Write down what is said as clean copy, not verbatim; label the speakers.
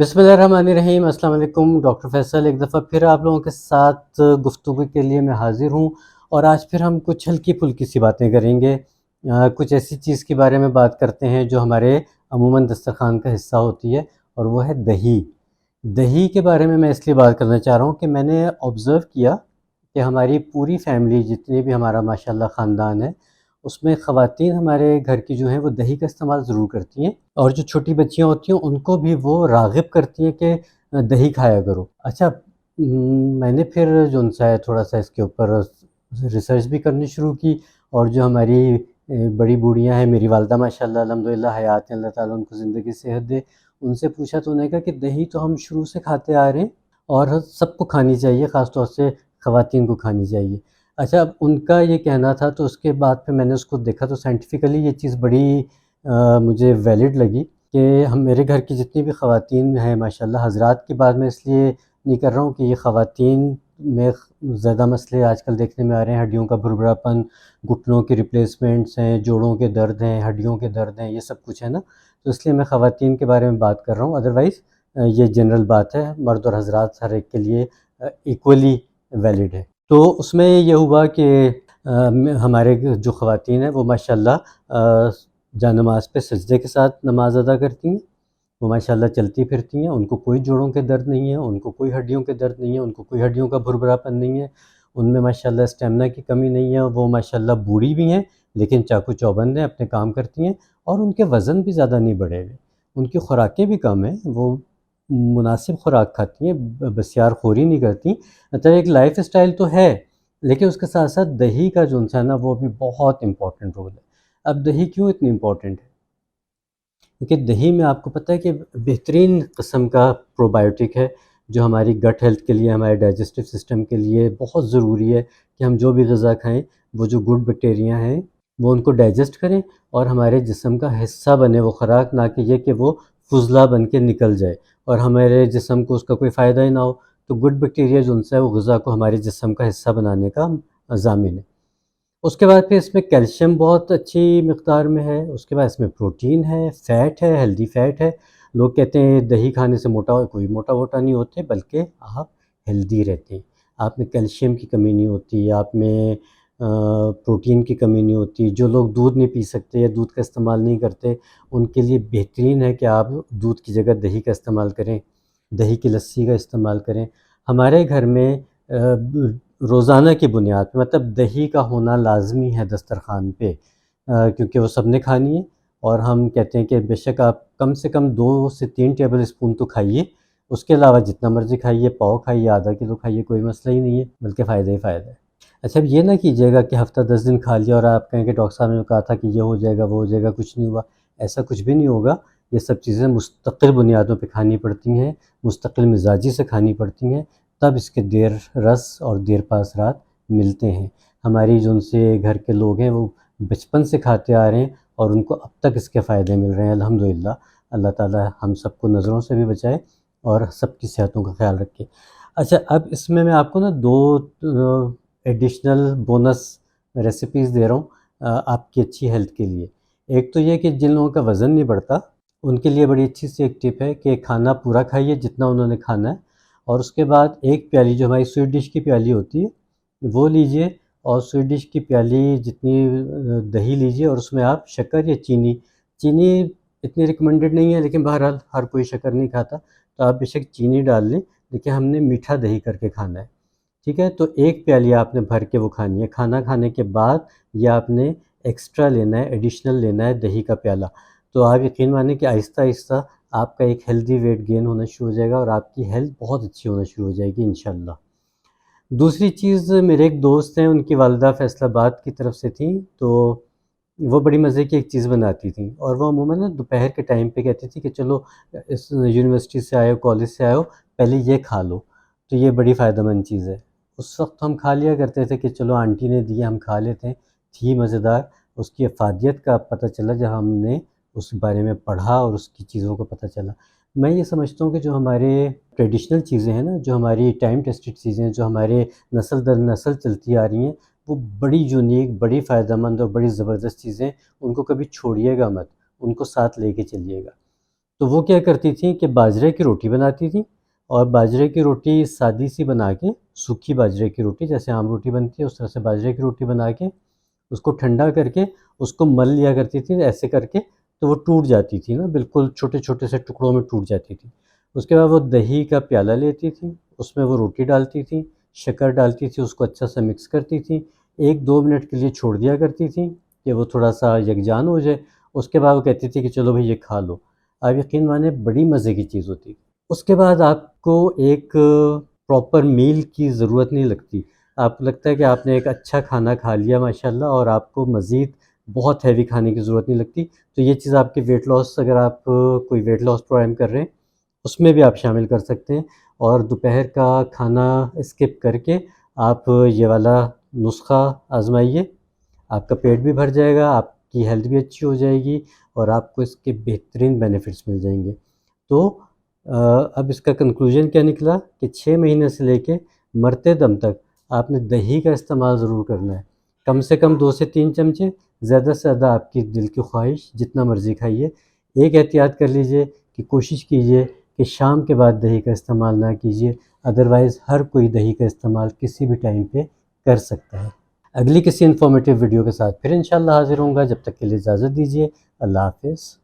Speaker 1: بسم اللہ الرحمن الرحیم۔ السلام علیکم، ڈاکٹر فیصل ایک دفعہ پھر آپ لوگوں کے ساتھ گفتگو کے لیے میں حاضر ہوں، اور آج پھر ہم کچھ ہلکی پھلکی سی باتیں کریں گے۔ کچھ ایسی چیز کے بارے میں بات کرتے ہیں جو ہمارے عموماً دسترخوان کا حصہ ہوتی ہے، اور وہ ہے دہی۔ دہی کے بارے میں اس لیے بات کرنا چاہ رہا ہوں کہ میں نے آبزرو کیا کہ ہماری پوری فیملی، جتنی بھی ہمارا ماشاءاللہ خاندان ہے، اس میں خواتین ہمارے گھر کی جو ہیں وہ دہی کا استعمال ضرور کرتی ہیں، اور جو چھوٹی بچیاں ہوتی ہیں ان کو بھی وہ راغب کرتی ہیں کہ دہی کھایا کرو۔ اچھا، میں نے پھر جو ہے تھوڑا سا اس کے اوپر ریسرچ بھی کرنی شروع کی، اور جو ہماری بڑی بوڑھیاں ہیں، میری والدہ ماشاءاللہ الحمدللہ حیات ہیں، اللہ تعالیٰ ان کو زندگی صحت دے، ان سے پوچھا تو انہوں نے کہا کہ دہی تو ہم شروع سے کھاتے آ رہے ہیں، اور سب کو کھانی چاہیے، خاص طور سے خواتین کو کھانی چاہیے۔ اچھا، اب ان کا یہ کہنا تھا، تو اس کے بعد پھر میں نے اس کو دیکھا تو سائنٹیفیکلی یہ چیز بڑی مجھے ویلڈ لگی کہ میرے گھر کی جتنی بھی خواتین ہیں ماشاءاللہ، حضرات کی بات میں اس لیے نہیں کر رہا ہوں کہ یہ خواتین میں زیادہ مسئلے آج کل دیکھنے میں آ رہے ہیں، ہڈیوں کا بھربھراپن، گھٹنوں کے ریپلیسمنٹس ہیں، جوڑوں کے درد ہیں، ہڈیوں کے درد ہیں، یہ سب کچھ ہے نا، تو اس لیے میں خواتین کے بارے میں بات کر رہا ہوں۔ ادروائز یہ جنرل بات ہے، مرد اور حضرات ہر ایک کے لیے ایکولی ویلڈ ہے۔ تو اس میں یہ ہوا کہ ہمارے جو خواتین ہیں وہ ماشاءاللہ جانماز پہ سجدے کے ساتھ نماز ادا کرتی ہیں، وہ ماشاءاللہ چلتی پھرتی ہیں، ان کو کوئی جوڑوں کے درد نہیں ہے، ان کو کوئی ہڈیوں کے درد نہیں ہے، ان کو کوئی ہڈیوں کا بھربھراپن نہیں ہے، ان میں ماشاءاللہ اسٹیمنا کی کمی نہیں ہے، وہ ماشاءاللہ بوڑھی بھی ہیں لیکن چاقو چوبند ہیں، اپنے کام کرتی ہیں، اور ان کے وزن بھی زیادہ نہیں بڑھے ہوئے، ان کی خوراکیں بھی کم ہیں، وہ مناسب خوراک کھاتی ہیں، بسیار خوری نہیں کرتی۔ مطلب ایک لائف اسٹائل تو ہے، لیکن اس کے ساتھ ساتھ دہی کا جو ہے نا وہ بھی بہت امپورٹنٹ رول ہے۔ اب دہی کیوں اتنی امپورٹنٹ ہے؟ کیونکہ دہی میں آپ کو پتہ ہے کہ بہترین قسم کا پروبائیوٹک ہے، جو ہماری گٹ ہیلتھ کے لیے، ہمارے ڈائجسٹو سسٹم کے لیے بہت ضروری ہے کہ ہم جو بھی غذا کھائیں وہ جو گڈ بیکٹیریا ہیں وہ ان کو ڈائجسٹ کریں اور ہمارے جسم کا حصہ بنے وہ خوراک، نہ کہ یہ کہ وہ فضلہ بن کے نکل جائے اور ہمارے جسم کو اس کا کوئی فائدہ ہی نہ ہو۔ تو گڈ بیکٹیریا جو ان سے ہے وہ غذا کو ہمارے جسم کا حصہ بنانے کا ضامن ہے۔ اس کے بعد پھر اس میں کیلشیم بہت اچھی مقدار میں ہے، اس کے بعد اس میں پروٹین ہے، فیٹ ہے، ہیلدی فیٹ ہے۔ لوگ کہتے ہیں دہی کھانے سے موٹا کوئی موٹا ووٹا نہیں ہوتے، بلکہ آپ ہیلدی رہتے ہیں، آپ میں کیلشیم کی کمی نہیں ہوتی، آپ میں پروٹین کی کمی نہیں ہوتی۔ جو لوگ دودھ نہیں پی سکتے یا دودھ کا استعمال نہیں کرتے، ان کے لیے بہترین ہے کہ آپ دودھ کی جگہ دہی کا استعمال کریں، دہی کی لسی کا استعمال کریں۔ ہمارے گھر میں روزانہ کی بنیاد پہ مطلب دہی کا ہونا لازمی ہے دسترخوان پہ، کیونکہ وہ سب نے کھانی ہے، اور ہم کہتے ہیں کہ بے شک آپ کم سے کم 2 سے 3 ٹیبل اسپون تو کھائیے، اس کے علاوہ جتنا مرضی کھائیے، پاؤ کھائیے، آدھا کلو کھائیے، کوئی مسئلہ ہی نہیں ہے، بلکہ فائدہ ہی فائدہ ہے۔ اچھا، اب یہ نہ کیجیے گا کہ ہفتہ 10 دن کھا لیا اور آپ کہیں کہ ڈاکٹر صاحب نے کہا تھا کہ یہ ہو جائے گا، وہ ہو جائے گا، کچھ نہیں ہوا۔ ایسا کچھ بھی نہیں ہوگا، یہ سب چیزیں مستقل بنیادوں پہ کھانی پڑتی ہیں، مستقل مزاجی سے کھانی پڑتی ہیں، تب اس کے دیر رس اور دیر پا اثرات ملتے ہیں۔ ہماری جو ان سے گھر کے لوگ ہیں وہ بچپن سے کھاتے آ رہے ہیں اور ان کو اب تک اس کے فائدے مل رہے ہیں الحمدللہ۔ اللہ تعالیٰ ہم سب کو نظروں سے بھی بچائے اور سب کی صحتوں کا خیال رکھے۔ اچھا، اب اس میں آپ کو نا 2 ایڈیشنل بونس ریسیپیز دے رہا ہوں آپ کی اچھی ہیلتھ کے لیے۔ ایک تو یہ کہ جن لوگوں کا وزن نہیں بڑھتا ان کے لیے بڑی اچھی سی ایک ٹپ ہے کہ کھانا پورا کھائیے جتنا انہوں نے کھانا ہے، اور اس کے بعد ایک پیالی جو ہماری سویٹ ڈش کی پیالی ہوتی ہے وہ لیجئے، اور سویٹ ڈش کی پیالی جتنی دہی لیجئے، اور اس میں آپ شکر یا چینی اتنی ریکمنڈڈ نہیں ہے، لیکن بہرحال ہر کوئی شکر نہیں کھاتا تو آپ بے شک چینی ڈال لیں، لیکن ہم نے میٹھا دہی کر کے کھانا ہے، ٹھیک ہے؟ تو ایک پیالی آپ نے بھر کے وہ کھانی ہے، کھانا کھانے کے بعد یہ آپ نے ایکسٹرا لینا ہے، ایڈیشنل لینا ہے دہی کا پیالہ۔ تو آپ یقین مانیں کہ آہستہ آہستہ آپ کا ایک ہیلدی ویٹ گین ہونا شروع ہو جائے گا اور آپ کی ہیلتھ بہت اچھی ہونا شروع ہو جائے گی انشاءاللہ۔ دوسری چیز، میرے ایک دوست ہیں، ان کی والدہ فیصل آباد کی طرف سے تھیں، تو وہ بڑی مزے کی ایک چیز بناتی تھیں، اور وہ عموماً دوپہر کے ٹائم پہ کہتی تھی کہ چلو اس یونیورسٹی سے آئے ہو، کالج سے آئے ہو، پہلے یہ کھا لو، تو یہ بڑی فائدہ مند چیز ہے۔ اس وقت ہم کھا لیا کرتے تھے کہ چلو آنٹی نے دی ہم کھا لیتے ہیں، تھی مزیدار۔ اس کی افادیت کا پتہ چلا جب ہم نے اس بارے میں پڑھا اور اس کی چیزوں کا پتہ چلا۔ میں یہ سمجھتا ہوں کہ جو ہمارے ٹریڈیشنل چیزیں ہیں نا، جو ہماری ٹائم ٹیسٹڈ چیزیں ہیں، جو ہمارے نسل در نسل چلتی آ رہی ہیں، وہ بڑی یونیک، بڑی فائدہ مند اور بڑی زبردست چیزیں، ان کو کبھی چھوڑیے گا مت، ان کو ساتھ لے کے چلیے گا۔ تو وہ کیا کرتی تھیں کہ باجرے کی روٹی بناتی تھیں، اور باجرے کی روٹی سادی سی بنا کے، سوکھی باجرے کی روٹی جیسے عام روٹی بنتی ہے اس طرح سے باجرے کی روٹی بنا کے اس کو ٹھنڈا کر کے اس کو مل لیا کرتی تھی ایسے کر کے، تو وہ ٹوٹ جاتی تھی نا، بالکل چھوٹے چھوٹے سے ٹکڑوں میں ٹوٹ جاتی تھی۔ اس کے بعد وہ دہی کا پیالہ لیتی تھی، اس میں وہ روٹی ڈالتی تھیں، شکر ڈالتی تھی، اس کو اچھا سا مکس کرتی تھیں، 1-2 منٹ کے لیے چھوڑ دیا کرتی تھیں کہ وہ تھوڑا سا یکجان ہو جائے۔ اس کے بعد وہ کہتی تھی کہ چلو بھئی یہ کھا لو۔ آپ یقین مانیں بڑی مزے کی چیز ہوتی۔ اس کے بعد آپ کو ایک پراپر میل کی ضرورت نہیں لگتی، آپ کو لگتا ہے کہ آپ نے ایک اچھا کھانا کھا لیا ماشاءاللہ، اور آپ کو مزید بہت ہیوی کھانے کی ضرورت نہیں لگتی۔ تو یہ چیز آپ کے ویٹ لاس، اگر آپ کوئی ویٹ لاس پروگرام کر رہے ہیں اس میں بھی آپ شامل کر سکتے ہیں، اور دوپہر کا کھانا اسکپ کر کے آپ یہ والا نسخہ آزمائیے، آپ کا پیٹ بھی بھر جائے گا، آپ کی ہیلتھ بھی اچھی ہو جائے گی، اور آپ کو اس کے بہترین بینیفٹس مل جائیں گے۔ تو اب اس کا کنکلوژن کیا نکلا کہ 6 مہینے سے لے کے مرتے دم تک آپ نے دہی کا استعمال ضرور کرنا ہے، کم سے کم 2 سے 3 چمچے، زیادہ سے زیادہ آپ کی دل کی خواہش جتنا مرضی کھائیے۔ ایک احتیاط کر لیجئے کہ کوشش کیجئے کہ شام کے بعد دہی کا استعمال نہ کیجیے، ادروائز ہر کوئی دہی کا استعمال کسی بھی ٹائم پہ کر سکتا ہے۔ اگلی کسی انفارمیٹیو ویڈیو کے ساتھ پھر انشاءاللہ حاضر ہوں گا، جب تک کے لیے اجازت دیجیے، اللہ حافظ۔